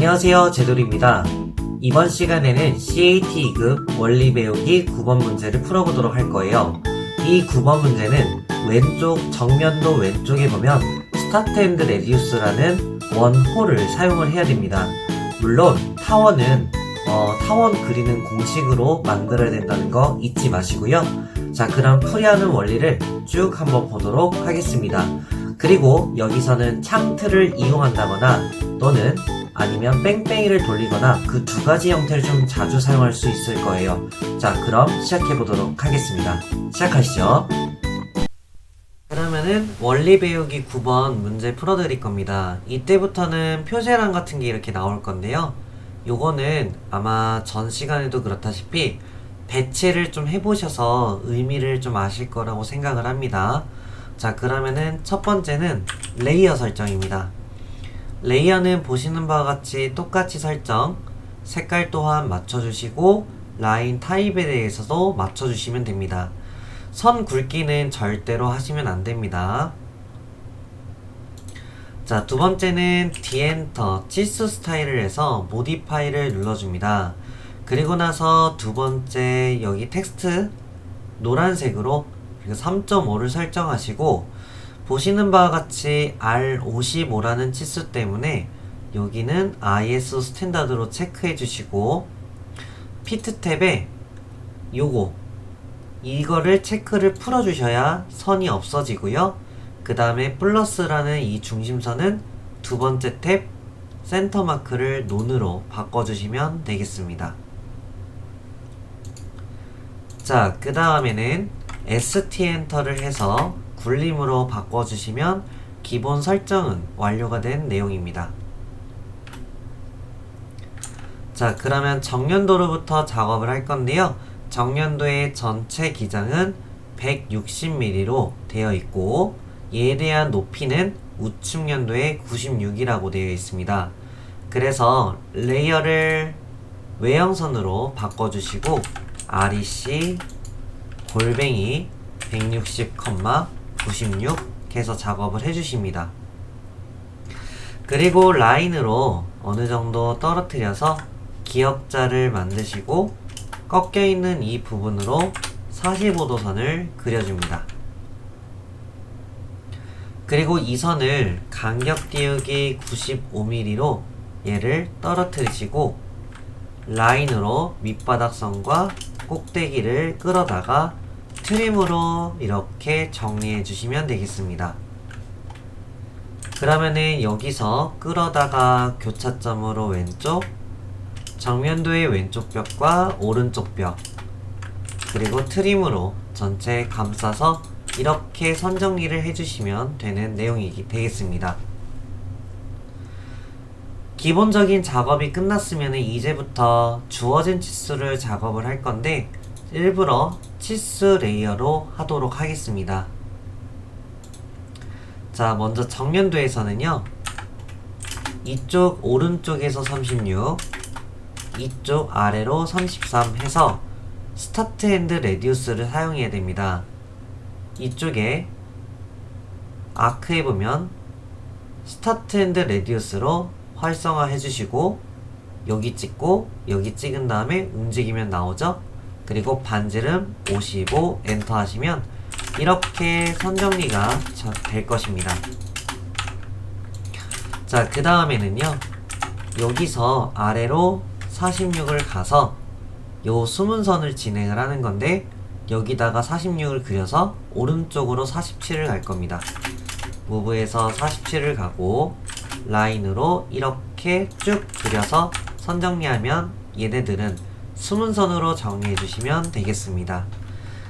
안녕하세요, 제돌입니다. 이번 시간에는 CAT 2급 원리 배우기 9번 문제를 풀어보도록 할 거예요. 이 9번 문제는 왼쪽 정면도 왼쪽에 보면 스타트 앤드 레디우스라는 원홀을 사용을 해야 됩니다. 물론 타원은 타원 그리는 공식으로 만들어야 된다는 거 잊지 마시고요. 자, 그럼 풀이하는 원리를 쭉 한번 보도록 하겠습니다. 그리고 여기서는 창틀을 이용한다거나 또는 아니면 뺑뺑이를 돌리거나 그 두 가지 형태를 좀 자주 사용할 수 있을 거예요. 자, 그럼 시작해 보도록 하겠습니다. 시작하시죠. 그러면은 원리 배우기 9번 문제 풀어드릴 겁니다. 이때부터는 표제란 같은 게 이렇게 나올 건데요. 요거는 아마 전 시간에도 그렇다시피 배치를 좀 해보셔서 의미를 좀 아실 거라고 생각을 합니다. 자, 그러면은 첫 번째는 레이어 설정입니다. 레이어는 보시는 바와 같이 똑같이 설정, 색깔 또한 맞춰주시고 라인 타입에 대해서도 맞춰주시면 됩니다. 선 굵기는 절대로 하시면 안됩니다. 자, 두 번째는 디엔터 치수 스타일을 해서 모디파이를 눌러줍니다. 그리고 나서 두 번째 여기 텍스트 노란색으로 3.5를 설정하시고 보시는 바와 같이 R55라는 치수 때문에 여기는 ISO 스탠다드로 체크해 주시고 피트 탭에 이거를 체크를 풀어 주셔야 선이 없어지고요. 그 다음에 플러스라는 이 중심선은 두 번째 탭 센터 마크를 논으로 바꿔주시면 되겠습니다. 자, 그 다음에는 ST 엔터를 해서 굴림으로 바꿔주시면 기본 설정은 완료가 된 내용입니다. 자, 그러면 정면도로부터 작업을 할 건데요. 정면도의 전체 기장은 160mm로 되어 있고 얘에 대한 높이는 우측 연도에 96이라고 되어 있습니다. 그래서 레이어를 외형선으로 바꿔주시고 REC 골뱅이 160, 96 해서 작업을 해주십니다. 그리고 라인으로 어느 정도 떨어뜨려서 기역자를 만드시고 꺾여있는 이 부분으로 45도 선을 그려줍니다. 그리고 이 선을 간격 띄우기 95mm로 얘를 떨어뜨리시고 라인으로 밑바닥선과 꼭대기를 끌어다가 트림으로 이렇게 정리해 주시면 되겠습니다. 그러면은 여기서 끌어다가 교차점으로 왼쪽, 정면도의 왼쪽 벽과 오른쪽 벽, 그리고 트림으로 전체 감싸서 이렇게 선 정리를 해주시면 되는 내용이 되겠습니다. 기본적인 작업이 끝났으면 이제부터 주어진 치수를 작업을 할 건데 일부러 치수 레이어로 하도록 하겠습니다. 자, 먼저 정면도에서는요, 이쪽 오른쪽에서 36, 이쪽 아래로 33 해서 스타트 앤드 레디우스를 사용해야 됩니다. 이쪽에 아크에 보면 스타트 앤드 레디우스로 활성화 해주시고 여기 찍고 여기 찍은 다음에 움직이면 나오죠. 그리고 반지름 55 엔터 하시면 이렇게 선 정리가 될 것입니다. 자, 그 다음에는요, 여기서 아래로 46을 가서 요 수문선을 진행을 하는 건데 여기다가 46을 그려서 오른쪽으로 47을 갈 겁니다. 무브에서 47을 가고 라인으로 이렇게 쭉 그려서 선 정리하면 얘네들은 수문선으로 정리해 주시면 되겠습니다.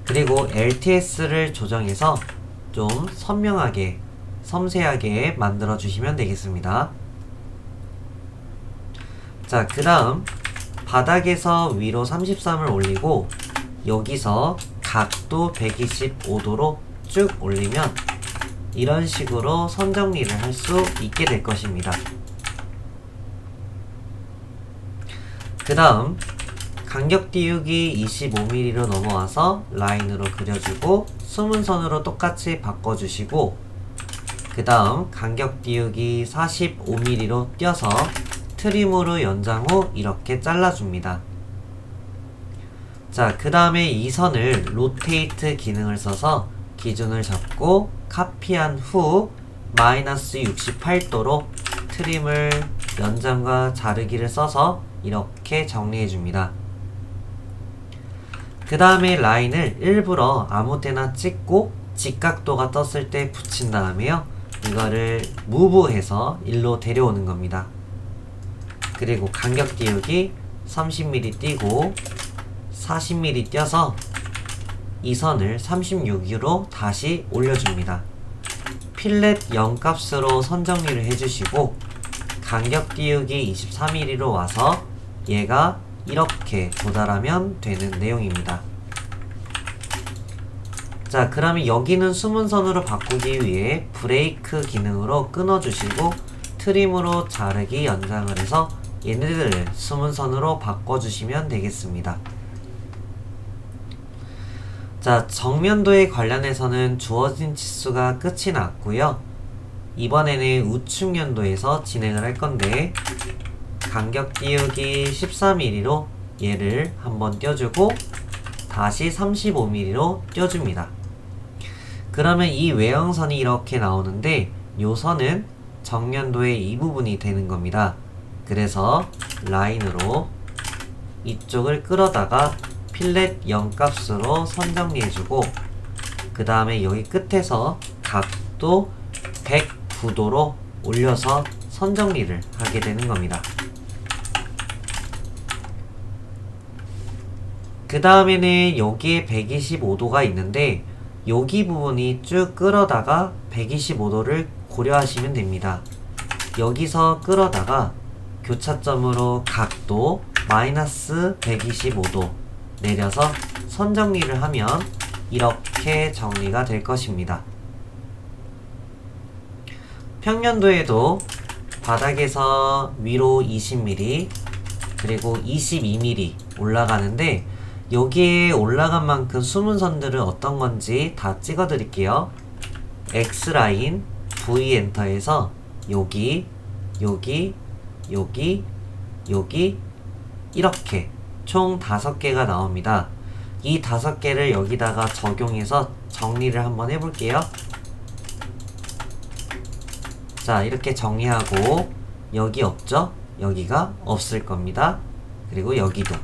그리고 LTS를 조정해서 좀 선명하게 섬세하게 만들어 주시면 되겠습니다. 자, 그 다음 바닥에서 위로 33을 올리고 여기서 각도 125도로 쭉 올리면 이런 식으로 선 정리를 할 수 있게 될 것입니다. 그 다음 간격 띄우기 25mm로 넘어와서 라인으로 그려주고 수문선으로 똑같이 바꿔주시고 그 다음 간격 띄우기 45mm로 띄어서 트림으로 연장 후 이렇게 잘라줍니다. 자, 그 다음에 이 선을 로테이트 기능을 써서 기준을 잡고 카피한 후 마이너스 68도로 트림을 연장과 자르기를 써서 이렇게 정리해줍니다. 그 다음에 라인을 일부러 아무 때나 찍고 직각도가 떴을 때 붙인 다음에요. 이거를 무브해서 일로 데려오는 겁니다. 그리고 간격 띄우기 30mm 띄고 40mm 띄어서 이 선을 36으로 다시 올려줍니다. 필렛 0값으로 선 정리를 해주시고 간격 띄우기 23mm로 와서 얘가 이렇게 도달하면 되는 내용입니다. 자, 그러면 여기는 숨은 선으로 바꾸기 위해 브레이크 기능으로 끊어주시고 트림으로 자르기 연장을 해서 얘네들을 숨은 선으로 바꿔주시면 되겠습니다. 자, 정면도에 관련해서는 주어진 치수가 끝이 났고요. 이번에는 우측 연도에서 진행을 할 건데 간격 띄우기 13mm로 얘를 한번 띄워주고 다시 35mm로 띄워줍니다. 그러면 이 외형선이 이렇게 나오는데 요 선은 정면도의 이 부분이 되는 겁니다. 그래서 라인으로 이쪽을 끌어다가 필렛 0값으로 선 정리해주고 그 다음에 여기 끝에서 각도 109도로 올려서 선 정리를 하게 되는 겁니다. 그 다음에는 여기에 125도가 있는데 여기 부분이 쭉 끌어다가 125도를 고려하시면 됩니다. 여기서 끌어다가 교차점으로 각도 마이너스 125도 내려서 선 정리를 하면 이렇게 정리가 될 것입니다. 평면도에도 바닥에서 위로 20mm 그리고 22mm 올라가는데 여기에 올라간 만큼 숨은 선들은 어떤 건지 다 찍어 드릴게요. X라인 V 엔터에서 여기 여기 여기 여기 이렇게 총 5개가 나옵니다. 이 5개를 여기다가 적용해서 정리를 한번 해볼게요. 자, 이렇게 정리하고 여기 없죠? 여기가 없을 겁니다. 그리고 여기도.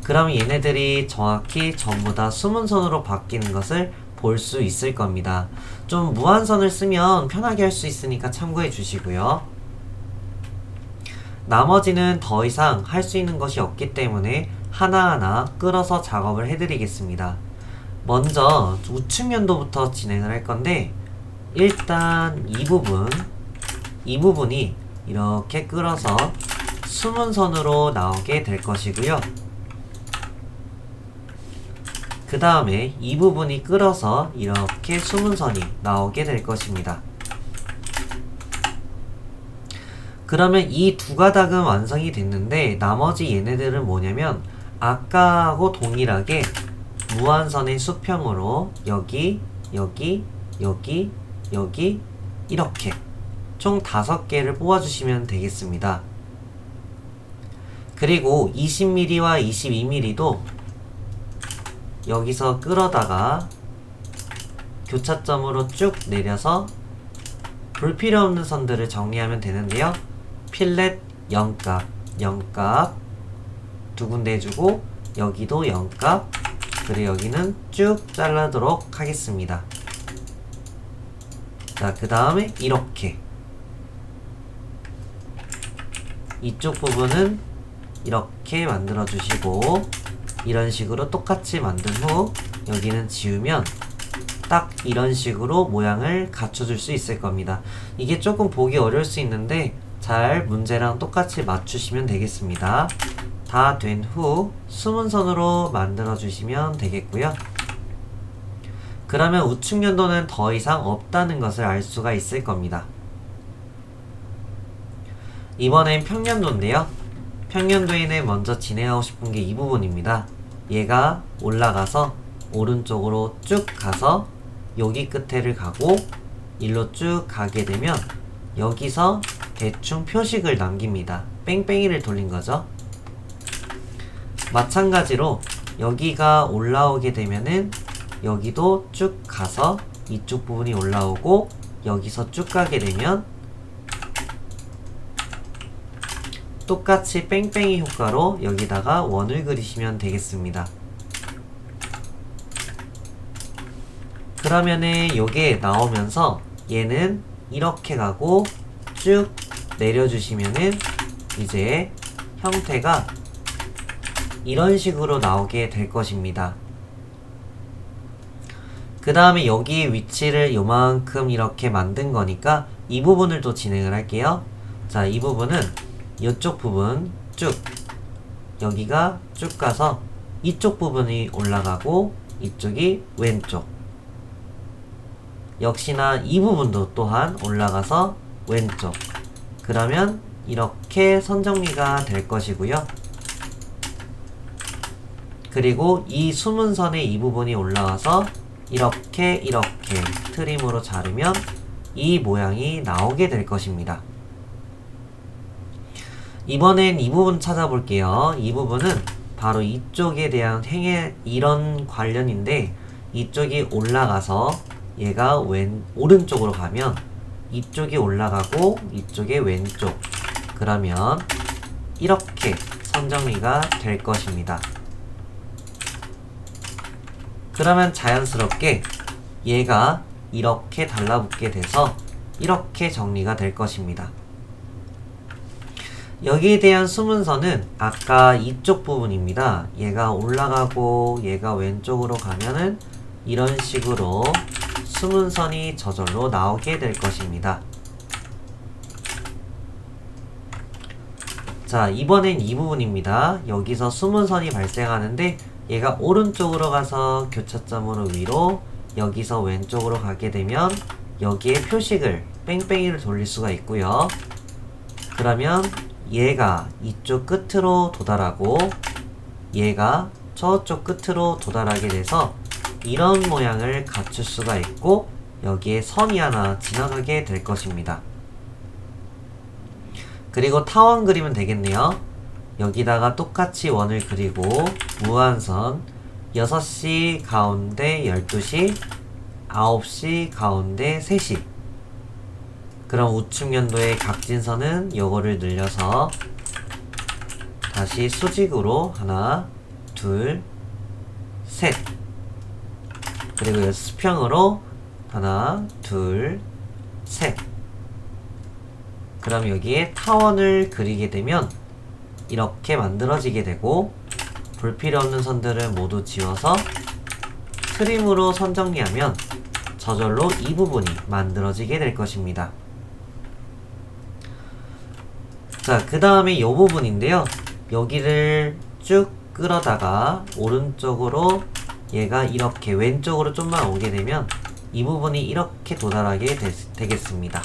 그럼 얘네들이 정확히 전부 다 숨은 선으로 바뀌는 것을 볼 수 있을 겁니다. 좀 무한선을 쓰면 편하게 할 수 있으니까 참고해 주시고요. 나머지는 더 이상 할 수 있는 것이 없기 때문에 하나하나 끌어서 작업을 해드리겠습니다. 먼저 우측 연도부터 진행을 할 건데 일단 이 부분이 이렇게 끌어서 숨은 선으로 나오게 될 것이고요. 그 다음에 이 부분이 끌어서 이렇게 숨은 선이 나오게 될 것입니다. 그러면 이 두 가닥은 완성이 됐는데 나머지 얘네들은 뭐냐면 아까하고 동일하게 무한선의 수평으로 여기 여기 여기 여기 이렇게 총 5개를 뽑아주시면 되겠습니다. 그리고 20mm와 22mm도 여기서 끌어다가 교차점으로 쭉 내려서 불필요 없는 선들을 정리하면 되는데요. 필렛 0값, 0값 두 군데 해주고 여기도 0값 그리고 여기는 쭉 잘라도록 하겠습니다. 자, 그 다음에 이렇게 이쪽 부분은 이렇게 만들어 주시고 이런 식으로 똑같이 만든 후 여기는 지우면 딱 이런 식으로 모양을 갖춰줄 수 있을 겁니다. 이게 조금 보기 어려울 수 있는데 잘 문제랑 똑같이 맞추시면 되겠습니다. 다 된 후 숨은 선으로 만들어 주시면 되겠고요. 그러면 우측 연도는 더 이상 없다는 것을 알 수가 있을 겁니다. 이번엔 평면도인데요. 평면도에는 먼저 진행하고 싶은 게 이 부분입니다. 얘가 올라가서 오른쪽으로 쭉 가서 여기 끝에를 가고 일로 쭉 가게 되면 여기서 대충 표식을 남깁니다. 뺑뺑이를 돌린 거죠. 마찬가지로 여기가 올라오게 되면은 여기도 쭉 가서 이쪽 부분이 올라오고 여기서 쭉 가게 되면 똑같이 뺑뺑이 효과로 여기다가 원을 그리시면 되겠습니다. 그러면은 요게 나오면서 얘는 이렇게 가고 쭉 내려주시면은 이제 형태가 이런 식으로 나오게 될 것입니다. 그 다음에 여기 위치를 요만큼 이렇게 만든 거니까 이 부분을 또 진행을 할게요. 자, 이 부분은 이쪽 부분 쭉 여기가 쭉 가서 이쪽 부분이 올라가고 이쪽이 왼쪽, 역시나 이 부분도 또한 올라가서 왼쪽. 그러면 이렇게 선정리가 될 것이고요. 그리고 이 숨은 선의 이 부분이 올라와서 이렇게 트림으로 자르면 이 모양이 나오게 될 것입니다. 이번엔 이 부분 찾아볼게요. 이 부분은 바로 이쪽에 대한 이런 관련인데, 이쪽이 올라가서 얘가 오른쪽으로 가면 이쪽이 올라가고 이쪽이 왼쪽. 그러면 이렇게 선정리가 될 것입니다. 그러면 자연스럽게 얘가 이렇게 달라붙게 돼서 이렇게 정리가 될 것입니다. 여기에 대한 숨은 선은 아까 이쪽 부분입니다. 얘가 올라가고 얘가 왼쪽으로 가면은 이런 식으로 숨은 선이 저절로 나오게 될 것입니다. 자, 이번엔 이 부분입니다. 여기서 숨은 선이 발생하는데 얘가 오른쪽으로 가서 교차점으로 위로, 여기서 왼쪽으로 가게 되면 여기에 표식을 뺑뺑이를 돌릴 수가 있고요. 그러면 얘가 이쪽 끝으로 도달하고 얘가 저쪽 끝으로 도달하게 돼서 이런 모양을 갖출 수가 있고 여기에 선이 하나 지나가게 될 것입니다. 그리고 타원 그리면 되겠네요. 여기다가 똑같이 원을 그리고 무한선 6시 가운데 12시, 9시 가운데 3시. 그럼 우측면도의 각진선은 요거를 늘려서 다시 수직으로 하나, 둘, 셋. 그리고 수평으로 하나, 둘, 셋. 그럼 여기에 타원을 그리게 되면 이렇게 만들어지게 되고, 불필요 없는 선들을 모두 지워서 트림으로 선 정리하면 저절로 이 부분이 만들어지게 될 것입니다. 자, 그 다음에 이 부분인데요. 여기를 쭉 끌어다가 오른쪽으로 얘가 이렇게 왼쪽으로 좀만 오게 되면 이 부분이 이렇게 도달하게 되겠습니다.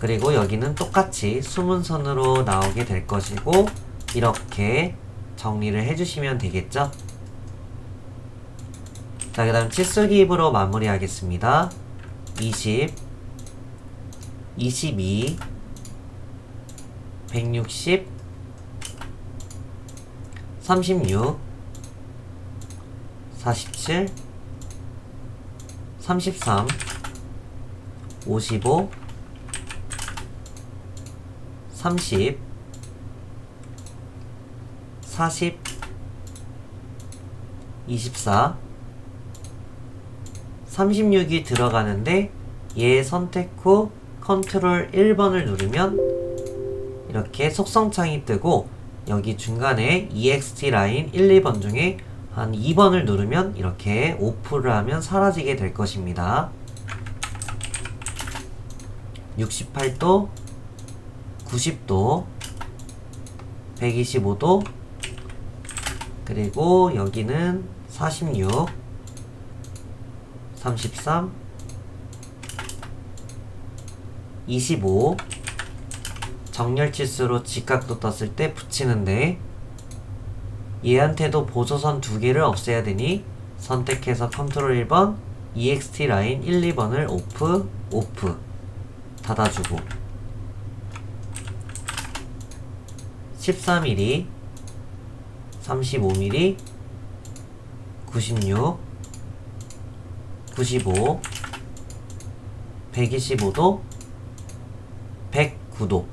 그리고 여기는 똑같이 숨은 선으로 나오게 될 것이고 이렇게 정리를 해주시면 되겠죠. 자, 그 다음 치수기 입으로 마무리 하겠습니다. 20, 22, 160, 36, 47, 33, 55, 30, 40, 24, 36이 들어가는데 얘 선택 후 컨트롤 1번을 누르면 이렇게 속성창이 뜨고 여기 중간에 EXT 라인 1, 2번 중에 한 2번을 누르면 이렇게 오프를 하면 사라지게 될 것입니다. 68도, 90도, 125도, 그리고 여기는 46, 33, 25, 정렬치수로 직각도 떴을 때 붙이는데 얘한테도 보조선 2개를 없애야 되니 선택해서 컨트롤 1번 EXT 라인 1, 2번을 오프, 오프 닫아주고 14mm, 35mm, 96, 95, 125도, 109도.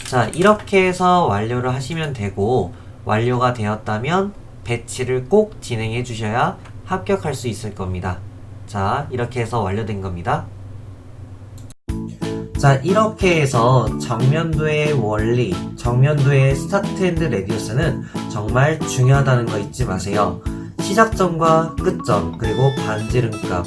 자, 이렇게 해서 완료를 하시면 되고, 완료가 되었다면 배치를 꼭 진행해 주셔야 합격할 수 있을 겁니다. 자, 이렇게 해서 완료된 겁니다. 자, 이렇게 해서 정면도의 원리, 정면도의 스타트 앤드 레디우스는 정말 중요하다는 거 잊지 마세요. 시작점과 끝점, 그리고 반지름값,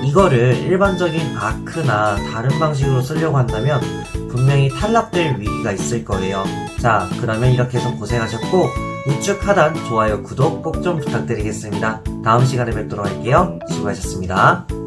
이거를 일반적인 아크나 다른 방식으로 쓰려고 한다면 분명히 탈락될 위기가 있을 거예요. 자, 그러면 이렇게 해서 고생하셨고, 우측 하단 좋아요, 구독 꼭 좀 부탁드리겠습니다. 다음 시간에 뵙도록 할게요. 수고하셨습니다.